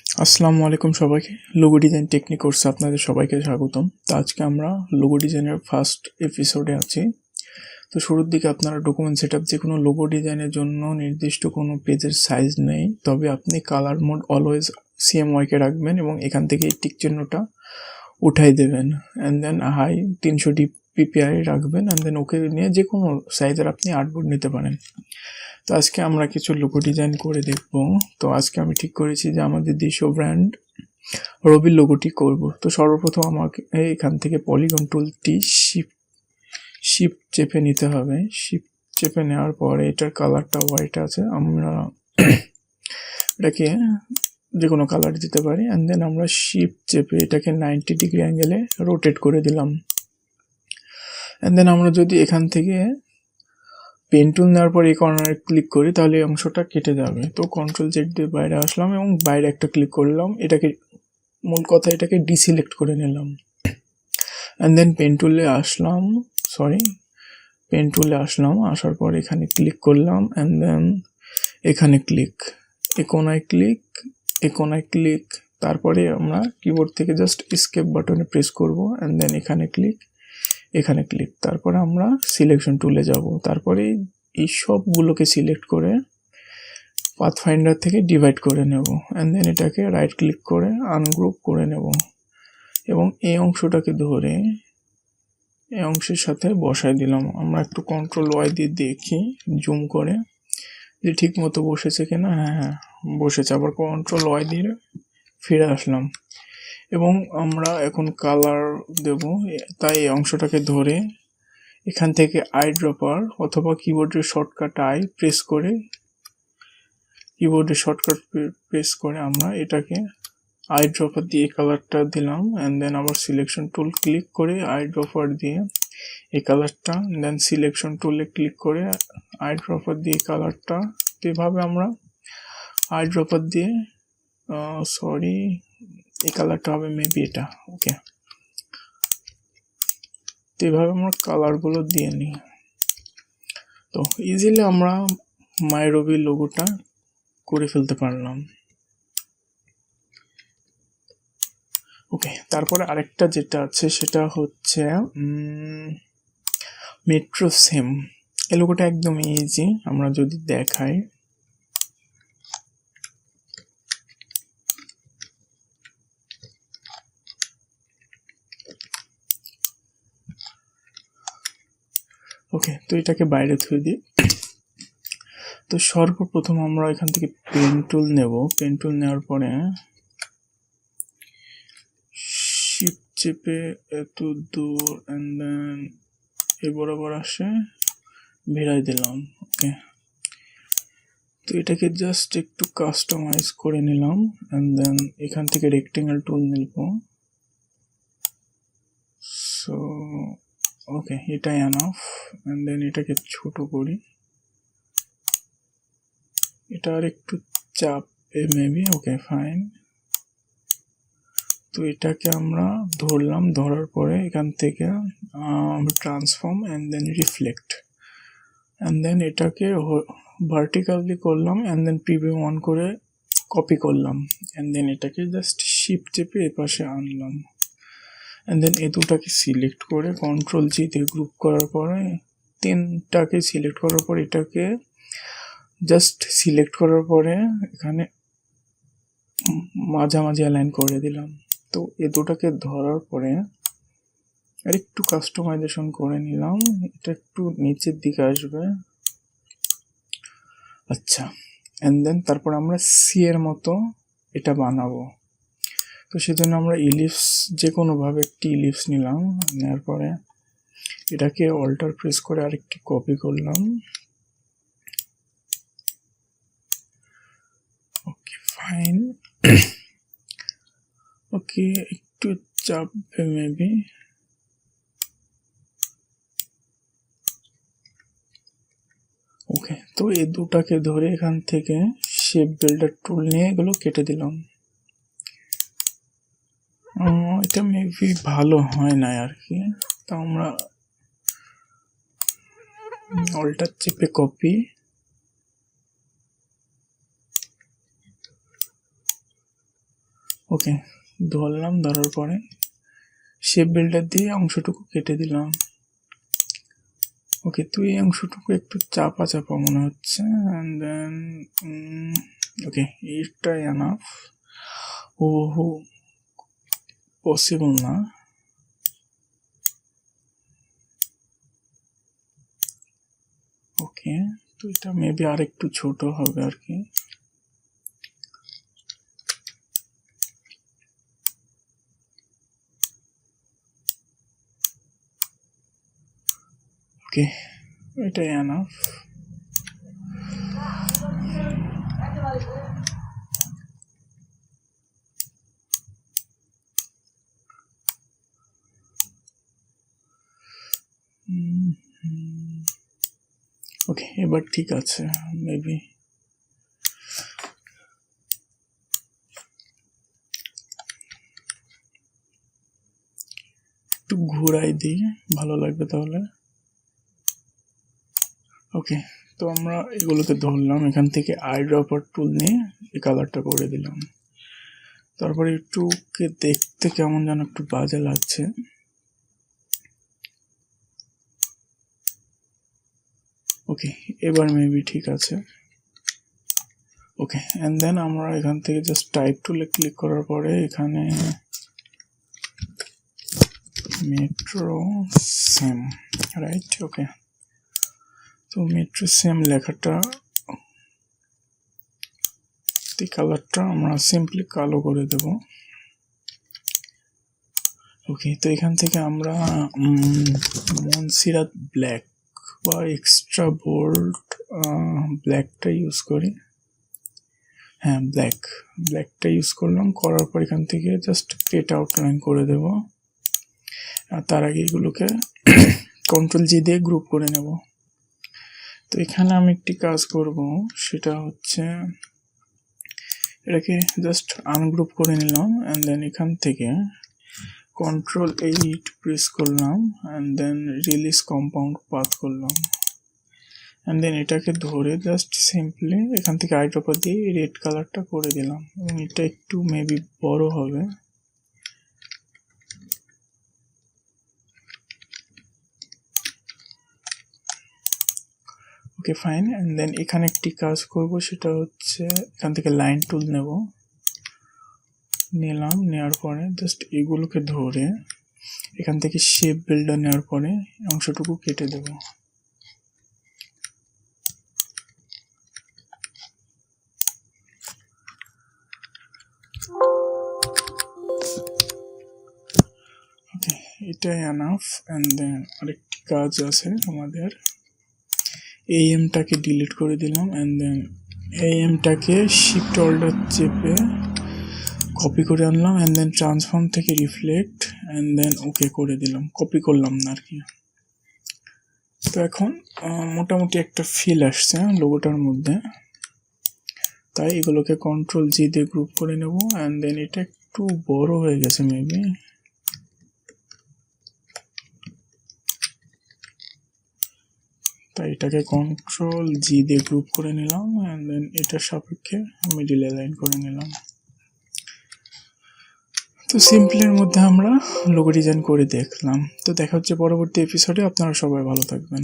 আসসালামু আলাইকুম সবাইকে। লোগো ডিজাইন টেকনিক কোর্সে আপনাদের সবাইকে স্বাগতম। তো আজকে আমরা লোগো ডিজাইনের ফার্স্ট এপিসোডে আছি। তো শুরুর দিকে আপনারা ডকুমেন্ট সেটআপ যে কোনো লোগো ডিজাইনের জন্য নির্দিষ্ট কোনো পেজের সাইজ নেই, তবে আপনি কালার মোড অলওয়েজ CMYকে রাখবেন এবং এখান থেকে এই টিক চিহ্নটা উঠাই দেবেন অ্যান্ড দেন হাই 300 PPI রাখবেন অ্যান্ড দেন ওকে নিয়ে যে কোনো সাইজের আপনি আর্টবোর্ড নিতে পারেন। তো আজকে আমরা কিছু লোগো ডিজাইন করে দেখব। তো আজকে আমি ঠিক করেছি যে আমাদের দেশীয় ব্র্যান্ড রবির লোগোটি করব। তো সর্বপ্রথম আমাকে এখান থেকে পলিগন টুলটি শিফট চেপে নিতে হবে। শিফট চেপে নেওয়ার পরে এটার কালারটা হোয়াইট আছে, আমরা এটাকে যে কোনো কালার দিতে পারি অ্যান্ড দেন আমরা শিফট চেপে এটাকে 90 ডিগ্রি অ্যাঙ্গেলে রোটেট করে দিলাম। অ্যান্ড দেন আমরা যদি এখান থেকে পেন টুল নেওয়ার পর এই কর্নারে ক্লিক করি তাহলে এই অংশটা কেটে যাবে। তো কন্ট্রোল জেড দিয়ে বাইরে আসলাম এবং বাইরে একটা ক্লিক করলাম, এটাকে মূল কথা এটাকে ডিসিলেক্ট করে নিলাম অ্যান্ড দেন পেন টুলে আসার পর এখানে ক্লিক করলাম অ্যান্ড দেন এখানে ক্লিক, কোনায় ক্লিক, তারপরে আমরা কিবোর্ড থেকে জাস্ট এস্কেপ বাটনে প্রেস করব অ্যান্ড দেন এখানে ক্লিক, তারপরে আমরা সিলেকশন টুলে যাব, তারপরে এই সবগুলোকে সিলেক্ট করে পাথফাইন্ডার থেকে ডিভাইড করে নেব অ্যান্ড দেন এটাকে রাইট ক্লিক করে আনগ্রুপ করে নেব এবং এই অংশটাকে ধরে এই অংশের সাথে বসাই দিলাম। আমরা একটু কন্ট্রোল ওয়াই দিয়ে দেখি জুম করে যে ঠিক মতো বসেছে কিনা। হ্যাঁ বসেছে। আবার কন্ট্রোল ওয়াই দিয়ে ফিরে আসলাম এবং আমরা এখন কালার দেব। তাই এই অংশটাকে ধরে এখান থেকে আই ড্রপার অথবা কিবোর্ডের শর্টকাট প্রেস করে আমরা এটাকে আই ড্রপার দিয়ে কালারটা দিলাম অ্যান্ড দেন আবার সিলেকশন টুল ক্লিক করে আই ড্রপার দিয়ে এই কালারটা, দেন সিলেকশন টুলে ক্লিক করে আই ড্রপার দিয়ে কালারটা। এভাবে আমরা আই ড্রপার দিয়ে এই কালারটা হবে মেবি এটা। ওকে, তো এভাবে আমরা কালারগুলো দিয়ে নিই। তো ইজিলি আমরা মাইরবি লোগোটা করে ফেলতে পারলাম। ওকে, তারপরে আরেকটা যেটা আছে সেটা হচ্ছে মেট্রো সেম। এই লোগোটা একদম ইজি। আমরা যদি দেখাই, ওকে, তো এটাকে বাইরে থুয়ে দিই। তো সর্বপ্রথম আমরা এখান থেকে পেন টুল নেব। পেন টুল নেওয়ার পরে শিফট চেপে এত দূর অ্যান্ড দেন এ বরাবর আসে ভিড়াই দিলাম। ওকে, তো এটাকে জাস্ট একটু কাস্টমাইজ করে নিলাম অ্যান্ড দেন এখান থেকে রেক্টেঙ্গেল টুল নেব। সো ওকে, এটাই এনাফ অ্যান্ড দেন এটাকে ছোট করি, এটা আর একটু চাপে মেবি। Okay fine. তো এটাকে আমরা ধরলাম, ধরার পরে এখান থেকে transform and then reflect and then এটাকে ভার্টিক্যালি করলাম অ্যান্ড দেন প্রিভিউ অন করে কপি করলাম অ্যান্ড দেন এটাকে জাস্ট শিফট চেপে এ পাশে আনলাম অ্যান্ড দেন এই দুটাকে সিলেক্ট করে কন্ট্রোল জি দিয়ে গ্রুপ করার পরে তিনটাকে সিলেক্ট করার পর এটাকে জাস্ট সিলেক্ট করার পরে এখানে মাঝামাঝি অ্যালাইন করে দিলাম। তো এই দুটাকে ধরার পরে আর একটু কাস্টমাইজেশন করে নিলাম, এটা একটু নিচের দিকে আসবে। আচ্ছা, অ্যান্ড দেন তারপর আমরা সি এর মতো এটা বানাবো। তো সেজন্য আমরা ইলিপস যে কোনোভাবে একটি ইলিপস নিলাম, নেওয়ার পরে এটাকে অল্টার প্রেস করে আরেকটি কপি করলাম। Okay fine. ওকে, একটু চাপবে মেবি। ওকে, তো এই দুটাকে ধরে এখান থেকে শেপ বিল্ডার টুল নিয়ে এগুলো কেটে দিলাম। এটা মেবি ভালো হয় না আর কি। তো আমরা অল্টার চেপে কপি, ওকে, ধরলাম, ধরার পরে শেপ বিল্ডার দিয়ে অংশটুকু কেটে দিলাম। ওকে, তো এই অংশটুকু একটু চাপা চাপা মনে হচ্ছে, অ্যান্ড দেন ওকে, এটাই এনাফ। ওহো, পসিবল না। ওকে, তো এটা মেবি আর একটু ছোট হবে আর কি। ওকে, এটাই এনাফ। ওকে, এবার ঠিক আছে মেবি। একটু ঘুরাই দিই, ভালো লাগবে তাহলে। ওকে, তো আমরা এগুলোকে ধরলাম, এখান থেকে আই ড্রপার টুল নিয়ে এই কালারটা করে দিলাম। তারপরে একটু দেখতে কেমন যেন একটু বাজে লাগছে। ওকে, এবার মেবি ঠিক আছে। ওকে, অ্যান্ড দেন আমরা এখান থেকে জাস্ট টাইপ টুলে ক্লিক করার পরে এখানে মেট্রো সেম, রাইট? ওকে, তো মেট্রো সেম লেখাটা, কালারটা আমরা সিম্পলি কালো করে দেব। ওকে, তো এখান থেকে আমরা মনসিরাত ব্ল্যাক বা এক্সট্রা বোল্ড ব্ল্যাকটা ইউজ করি। হ্যাঁ, ব্ল্যাকটা ইউজ করলাম, করার পর এখান থেকে জাস্ট পেট আউটলাইন করে দেব। আর তার আগে এগুলোকে কন্ট্রোল জি দিয়ে গ্রুপ করে নেব। তো এখানে আমি একটি কাজ করব, সেটা হচ্ছে এটাকে জাস্ট আনগ্রুপ করে নিলাম, অ্যান্ড দেন এখান থেকে কন্ট্রোল 8 প্রেস করলাম, and then release compound path করলাম, অ্যান্ড দেন এটাকে ধরে জাস্ট সিম্পলি এখান থেকে আইড্রপার দিয়ে রেড কালারটা করে দিলাম, এবং এটা একটু মেবি বড় হবে। ওকে, ফাইন। অ্যান্ড দেন এখানে একটি কাজ করব, সেটা হচ্ছে এখান থেকে লাইন টুল নিলাম, নেওয়ার পরে জাস্ট এগুলোকে ধরে এখান থেকে শেপ বিল্ডার নেওয়ার পরে অংশটুকু কেটে দেব। ওকে, এটাই এনাফ। অ্যান্ড দেন আরেকটি কাজ আছে আমাদের, এই এমটাকে ডিলিট করে দিলাম, অ্যান্ড দেন এই এমটাকে শিফট অল্টার চেপে কপি করে আনলাম, অ্যান্ড দেন ট্রান্সফর্ম থেকে রিফ্লেক্ট, অ্যান্ড দেন ওকে করে দিলাম, কপি করলাম না আর কি। তো এখন মোটামুটি একটা ফিল আসছে লোগোটার মধ্যে, তাই এগুলোকে কন্ট্রোল জি দিয়ে গ্রুপ করে নেব, অ্যান্ড দেন এটা একটু বড় হয়ে গেছে মেবি, তাই এটাকে কন্ট্রোল জি দিয়ে গ্রুপ করে নিলাম, অ্যান্ড দেন এটার সাপেক্ষে মিডিল অ্যালাইন করে নিলাম। তো সিম্পলের মধ্যে আমরা লোগো ডিজাইন করে দেখলাম। তো দেখা হচ্ছে পরবর্তী এপিসোডে। আপনারা সবাই ভালো থাকবেন।